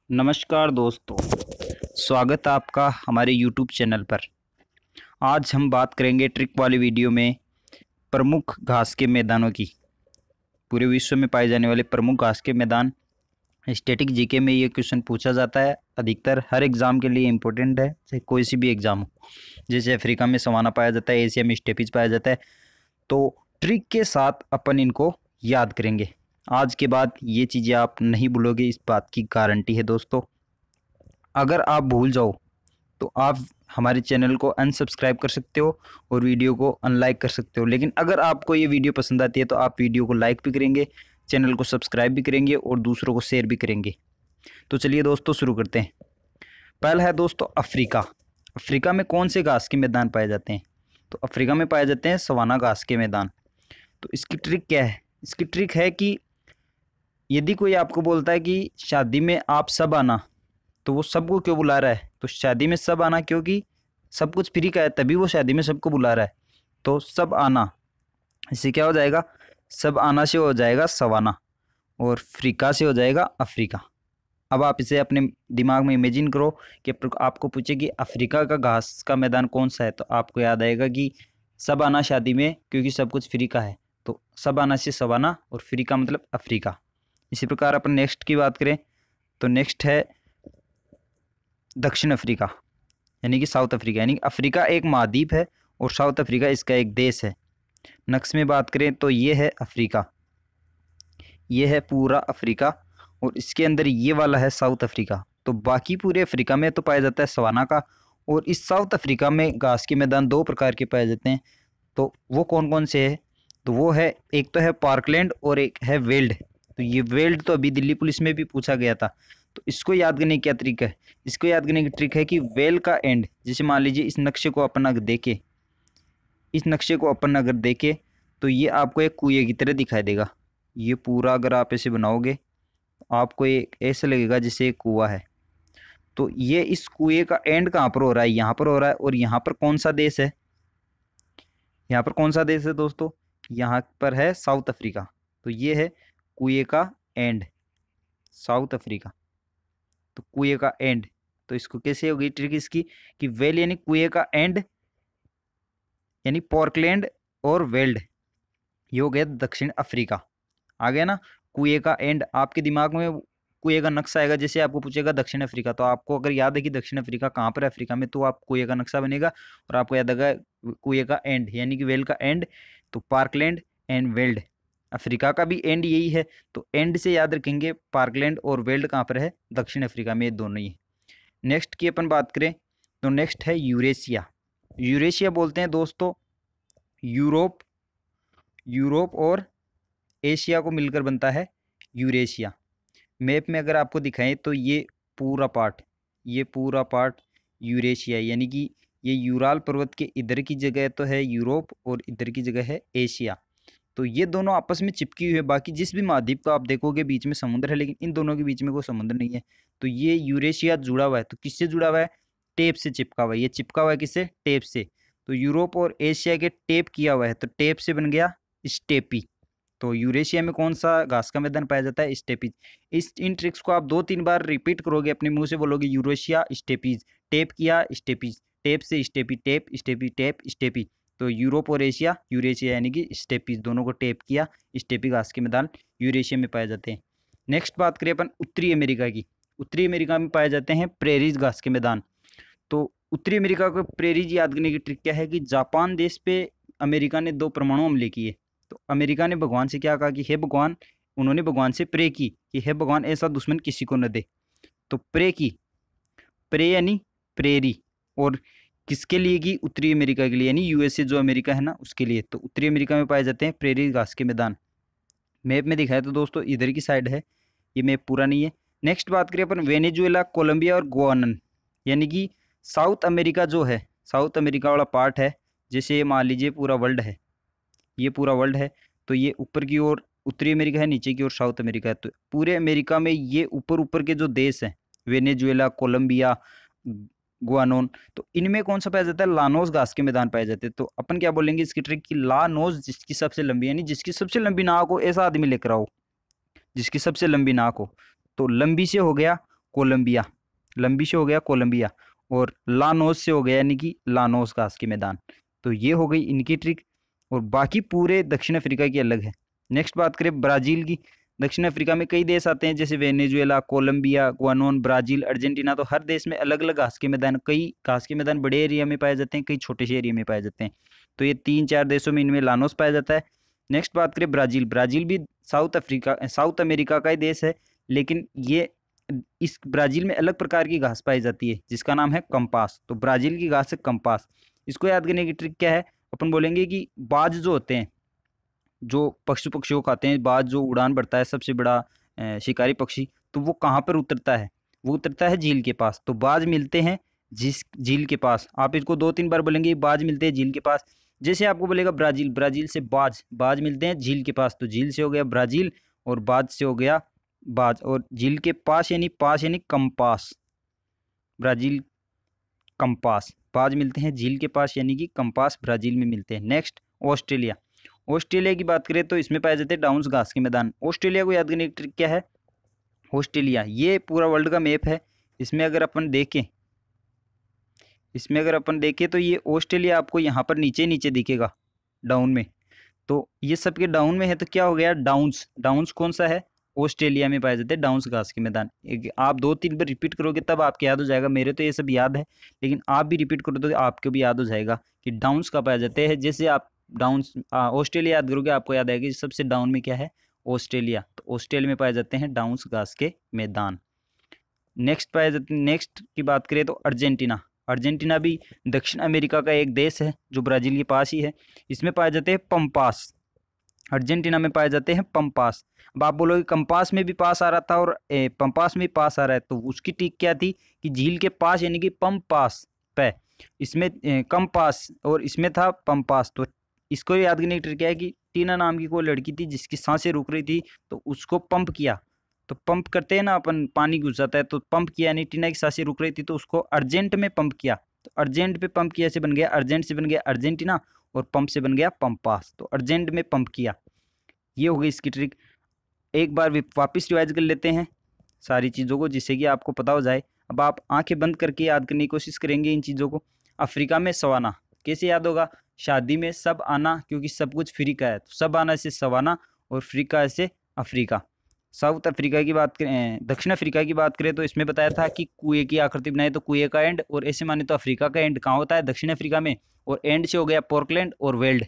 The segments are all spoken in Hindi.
नमस्कार दोस्तों, स्वागत है आपका हमारे YouTube चैनल पर। आज हम बात करेंगे ट्रिक वाली वीडियो में प्रमुख घास के मैदानों की। पूरे विश्व में पाए जाने वाले प्रमुख घास के मैदान। स्टैटिक जीके में ये क्वेश्चन पूछा जाता है, अधिकतर हर एग्ज़ाम के लिए इम्पोर्टेंट है, चाहे कोई सी भी एग्ज़ाम हो। जैसे अफ्रीका में सवाना पाया जाता है, एशिया में स्टेपिज पाया जाता है। तो ट्रिक के साथ अपन इनको याद करेंगे। आज के बाद ये चीज़ें आप नहीं भूलोगे, इस बात की गारंटी है दोस्तों। अगर आप भूल जाओ तो आप हमारे चैनल को अनसब्सक्राइब कर सकते हो और वीडियो को अनलाइक कर सकते हो। लेकिन अगर आपको ये वीडियो पसंद आती है तो आप वीडियो को लाइक भी करेंगे, चैनल को सब्सक्राइब भी करेंगे और दूसरों को शेयर भी करेंगे। तो चलिए दोस्तों शुरू करते हैं। पहला है दोस्तों अफ्रीका। अफ्रीका में कौन से घास के मैदान पाए जाते हैं? तो अफ्रीका में पाए जाते हैं सवाना घास के मैदान। तो इसकी ट्रिक क्या है? इसकी ट्रिक है कि यदि कोई आपको बोलता है कि शादी में आप सब आना, तो वो सबको क्यों बुला रहा है? तो शादी में सब आना क्योंकि सब कुछ फ्री का है, तभी वो शादी में सबको बुला रहा है। तो सब आना, इससे क्या हो जाएगा? सब आना से हो जाएगा सवाना और फ्रीका से हो जाएगा अफ्रीका। अब आप इसे अपने दिमाग में इमेजिन करो कि आपको पूछे कि अफ्रीका का घास का मैदान कौन सा है, तो आपको याद आएगा कि सब आना शादी में क्योंकि सब कुछ फ्री का है। तो सब आना से सवाना और फ्री का मतलब अफ्रीका। इसी प्रकार अपन नेक्स्ट की बात करें तो नेक्स्ट है दक्षिण अफ्रीका, यानी कि साउथ अफ्रीका। यानी कि अफ्रीका एक महाद्वीप है और साउथ अफ्रीका इसका एक देश है। नक्शे में बात करें तो ये है अफ्रीका, ये है पूरा अफ्रीका और इसके अंदर ये वाला है साउथ अफ्रीका। तो बाकी पूरे अफ्रीका में तो पाया जाता है सवाना का, और इस साउथ अफ्रीका में घास के मैदान दो प्रकार के पाए जाते हैं। तो वो कौन कौन से है? तो वो है, एक तो है पार्कलैंड और एक है वेल्ड। तो ये वेल्ड तो अभी दिल्ली पुलिस में भी पूछा गया था। तो इसको याद करने की क्या ट्रिक है? इसको याद करने की ट्रिक है कि वेल का एंड, जैसे मान लीजिए इस नक्शे को अपन अगर देखें, इस नक्शे को अपन अगर देखें तो ये आपको एक कुएं की तरह दिखाई देगा। ये पूरा अगर आप ऐसे बनाओगे आपको ये ऐसा लगेगा जैसे एक कुआं है। तो ये इस कुएं का एंड कहाँ पर हो रहा है? यहाँ पर हो रहा है। और यहाँ पर कौन सा देश है? यहाँ पर कौन सा देश है दोस्तों? यहाँ पर है साउथ अफ्रीका। तो ये है कुएं का एंड, साउथ अफ्रीका। तो कुएं का एंड, तो इसको कैसे होगी ट्रिक इसकी कि वेल यानी कुएं का एंड, यानी पोर्टलैंड और वेल्ड, ये हो गया दक्षिण अफ्रीका। आ गया ना? कुएं का एंड, आपके दिमाग में कुएं का नक्शा आएगा। जैसे आपको पूछेगा दक्षिण अफ्रीका, तो आपको अगर याद है कि दक्षिण अफ्रीका कहाँ पर है अफ्रीका में, तो आप कुएं का नक्शा बनेगा और आपको याद आएगा कुएं का एंड यानी कि वेल का एंड। तो पार्कलैंड एंड वेल्ड, अफ्रीका का भी एंड यही है। तो एंड से याद रखेंगे पार्कलैंड और वेल्ड कहाँ पर है? दक्षिण अफ्रीका में, ये दोनों ही है। नेक्स्ट की अपन बात करें तो नेक्स्ट है यूरेशिया। यूरेशिया बोलते हैं दोस्तों यूरोप, यूरोप और एशिया को मिलकर बनता है यूरेशिया। मैप में अगर आपको दिखाएं तो ये पूरा पार्ट, ये पूरा पार्ट यूरेशिया, यानी कि ये यूराल पर्वत के इधर की जगह तो है यूरोप और इधर की जगह है एशिया। तो ये दोनों आपस में चिपकी हुई है। बाकी जिस भी महाद्वीप को आप देखोगे बीच में समुद्र है, लेकिन इन दोनों के बीच में कोई समुद्र नहीं है। तो ये यूरेशिया जुड़ा हुआ है। तो किससे जुड़ा हुआ है? टेप से चिपका हुआ है। ये चिपका हुआ है किससे? टेप से। तो यूरोप और एशिया के टेप किया हुआ है, तो टेप से बन गया स्टेपी। तो यूरेशिया में कौन सा घास का मैदान पाया जाता है? स्टेपीज। इन ट्रिक्स को आप 2-3 बार रिपीट करोगे, अपने मुंह से बोलोगे यूरेशिया स्टेपीज, टेप किया स्टेपीज, टेप से steppe, tape steppe, tape steppe. तो यूरोप और एशिया, यूरेशिया यानी कि स्टेपीज, दोनों को टेप किया स्टेपी घास के मैदान यूरेशिया में पाए जाते हैं। नेक्स्ट बात करें अपन उत्तरी अमेरिका की। उत्तरी अमेरिका में पाए जाते हैं प्रेरीज घास के मैदान। तो उत्तरी अमेरिका को प्रेरीज याद करने की ट्रिक क्या है कि जापान देश पे अमेरिका ने 2 परमाणु हमले किए। तो अमेरिका ने भगवान से क्या कहा कि हे भगवान, उन्होंने भगवान से प्रे की कि हे भगवान ऐसा दुश्मन किसी को न दे। तो प्रे की, प्रे यानी प्रेरी, और किसके लिए की? उत्तरी अमेरिका के लिए, यानी यूएसए जो अमेरिका है ना उसके लिए। तो उत्तरी अमेरिका में पाए जाते हैं प्रेरी घास के मैदान। मैप में दिखाया तो दोस्तों इधर की साइड है, ये मैप पूरा नहीं है। नेक्स्ट बात करें अपन वेनेजुएला, कोलंबिया और गुआनन, यानी कि साउथ अमेरिका जो है, साउथ अमेरिका वाला पार्ट है। जैसे मान लीजिए पूरा वर्ल्ड है, ये पूरा वर्ल्ड है। तो ये ऊपर की ओर उत्तरी अमेरिका है, नीचे की ओर साउथ अमेरिका है। तो पूरे अमेरिका में ये ऊपर ऊपर के जो देश हैं, वेनेजुएला, कोलंबिया, गुआनोन, तो इनमें कौन सा पाया जाता है? लानोस घास के मैदान पाए जाते हैं। तो अपन क्या बोलेंगे इसकी ट्रिक की लानोस, जिसकी सबसे लंबी, यानी जिसकी सबसे लंबी नाक हो, ऐसा आदमी लेकर आओ जिसकी सबसे लंबी नाक हो। तो लंबी से हो गया कोलंबिया, लंबी से हो गया कोलंबिया, और लानोस से हो गया यानी कि लानोस घास के मैदान। तो ये हो गई इनकी ट्रिक, और बाकी पूरे दक्षिण अफ्रीका की अलग है। नेक्स्ट बात करें ब्राज़ील की। दक्षिण अफ्रीका में कई देश आते हैं जैसे वेनेजुएला, कोलंबिया, गुआनोन, ब्राज़ील, अर्जेंटीना। तो हर देश में अलग अलग घास के मैदान, कई घास के मैदान बड़े एरिया में पाए जाते हैं, कई छोटे से एरिया में पाए जाते हैं। तो ये 3-4 देशों में इनमें लानोस पाया जाता है। नेक्स्ट बात करें ब्राज़ील। ब्राज़ील भी साउथ अमेरिका का ही देश है, लेकिन ये इस ब्राज़ील में अलग प्रकार की घास पाई जाती है जिसका नाम है कंपास। तो ब्राज़ील की घास है कंपास। इसको याद करने की ट्रिक क्या है, अपन बोलेंगे कि बाज जो होते हैं, जो पक्षियों को खाते हैं, बाज जो उड़ान भरता है, सबसे बड़ा शिकारी पक्षी, तो वो कहाँ पर उतरता है, वो उतरता है झील के पास। तो बाज मिलते हैं जिस झील के पास, आप इसको 2-3 बार बोलेंगे, बाज मिलते हैं झील के पास। जैसे आपको बोलेगा ब्राज़ील, ब्राज़ील से बाज मिलते हैं झील के पास, तो झील से हो गया ब्राज़ील, और बाज से हो गया बाज, और झील के पास यानी कंपास। ब्राज़ील कंपास, बाज मिलते हैं झील के पास यानी कि कंपास ब्राज़ील में मिलते हैं। Next Australia. ऑस्ट्रेलिया की बात करें तो इसमें पाए जाते हैं डाउन्स घास के मैदान। ऑस्ट्रेलिया को याद करने की ट्रिक क्या है, ऑस्ट्रेलिया ये पूरा वर्ल्ड का मैप है। इसमें अगर अपन देखें तो ये ऑस्ट्रेलिया आपको यहाँ पर नीचे नीचे दिखेगा डाउन में। तो ये सबके डाउन में है, तो क्या हो गया डाउन्स कौन सा है, ऑस्ट्रेलिया में पाए जाते हैं डाउन्स घास के मैदान। आप 2-3 बार रिपीट करोगे तब आपको याद हो जाएगा। मेरे तो ये सब याद है, लेकिन आप भी रिपीट करो तो आपको भी याद हो जाएगा कि डाउन्स का पाए जाते हैं। जैसे आप डाउन्स ऑस्ट्रेलिया याद करोगे, आपको याद आएगा कि सबसे डाउन में क्या है, ऑस्ट्रेलिया। तो ऑस्ट्रेलिया में पाए जाते हैं डाउन्स घास के मैदान। नेक्स्ट की बात करें तो अर्जेंटीना। अर्जेंटीना भी दक्षिण अमेरिका का एक देश है जो ब्राज़ील के पास ही है। इसमें पाए जाते हैं पंपास। अर्जेंटीना में पाए जाते हैं पंपास। अब आप बोलोगे कंपास में भी पास आ रहा था और पंपास में भी पास आ रहा है, तो उसकी ट्रिक क्या थी कि झील के पास यानी कि पंपास पे, इसमें कंपास और इसमें था पंपास। तो इसको याद करने की ट्रिक क्या है कि टीना नाम की कोई लड़की थी जिसकी सांसें रुक रही थी, तो उसको पंप किया। तो पंप करते हैं ना अपन, पानी घुस जाता है, तो पंप किया यानी टीना की सांसें रुक रही थी तो उसको अर्जेंट में पंप किया। तो अर्जेंट पे पंप किया से बन गया अर्जेंट, से बन गया अर्जेंटीना, और पंप से बन गया पंपास। तो अर्जेंट में पंप किया, ये हो गई इसकी ट्रिक। एक बार वापस रिवाइज कर लेते हैं सारी चीज़ों को जिससे कि आपको पता हो जाए। अब आप आंखें बंद करके याद करने की कोशिश करेंगे इन चीज़ों को। अफ्रीका में सवाना कैसे याद होगा, शादी में सब आना, क्योंकि सब कुछ फ्री का है, तो सब आना से सवाना, और फ्रीका से अफ्रीका। साउथ अफ्रीका की बात करें, दक्षिण अफ्रीका की बात करें तो इसमें बताया था कि कुएं की आकृति बनाए तो कुएं का एंड, और ऐसे माने तो अफ्रीका का एंड कहाँ होता है, दक्षिण अफ्रीका में, और एंड से हो गया पोर्टलैंड और वेल्ड।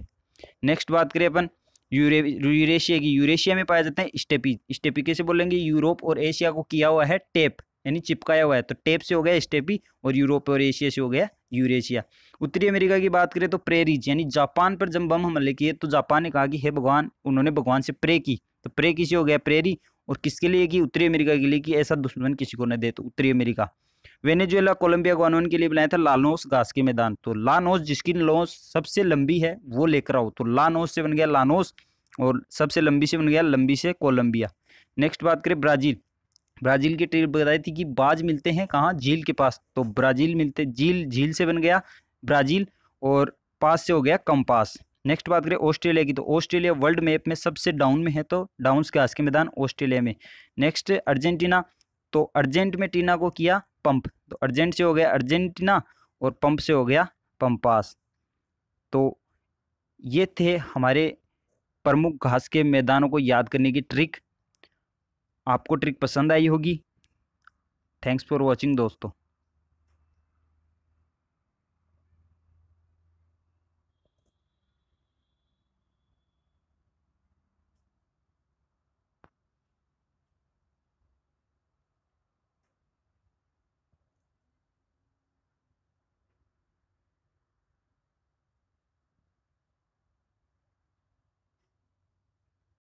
नेक्स्ट बात करें अपन यूरेशिया की। यूरेशिया में पाए जाते हैं स्टेपी। स्टेपी कैसे बोलेंगे, यूरोप और एशिया को किया हुआ है टेप यानी चिपकाया हुआ है, तो टेप से हो गया स्टेपी, और यूरोप और एशिया से हो गया यूरेशिया। उत्तरी अमेरिका की बात करें तो प्रेरीज, यानी जापान पर जब बम हमले किए तो जापान ने कहा कि हे भगवान, उन्होंने भगवान से प्रे की, तो प्रे की से हो गया प्रेरी। और किसके लिए की, उत्तरी अमेरिका के लिए, कि ऐसा दुश्मन किसी को न दे, तो उत्तरी अमेरिका। वेनेजुएला, कोलंबिया, गुआनोन के लिए बनाया था लानोस घास के मैदान। तो लानोस, जिसकी नोस सबसे लंबी है वो लेकर आओ, तो लानोस से बन गया लानोस, और सबसे लंबी से बन गया लंबी से कोलंबिया। नेक्स्ट बात करें ब्राज़ील। ब्राज़ील की ट्रिक बताई थी कि बाज मिलते हैं कहाँ, झील के पास, तो ब्राज़ील मिलते झील से बन गया ब्राज़ील, और पास से हो गया कंपास। नेक्स्ट बात करें ऑस्ट्रेलिया की, तो ऑस्ट्रेलिया वर्ल्ड मैप में सबसे डाउन में है, तो डाउन्स घास के मैदान ऑस्ट्रेलिया में। नेक्स्ट अर्जेंटीना, तो अर्जेंट में टीना को किया पंप, तो अर्जेंट से हो गया अर्जेंटीना, और पंप से हो गया पंपास। तो ये थे हमारे प्रमुख घास के मैदानों को याद करने की ट्रिक। आपको ट्रिक पसंद आई होगी। थैंक्स फॉर वॉचिंग दोस्तों।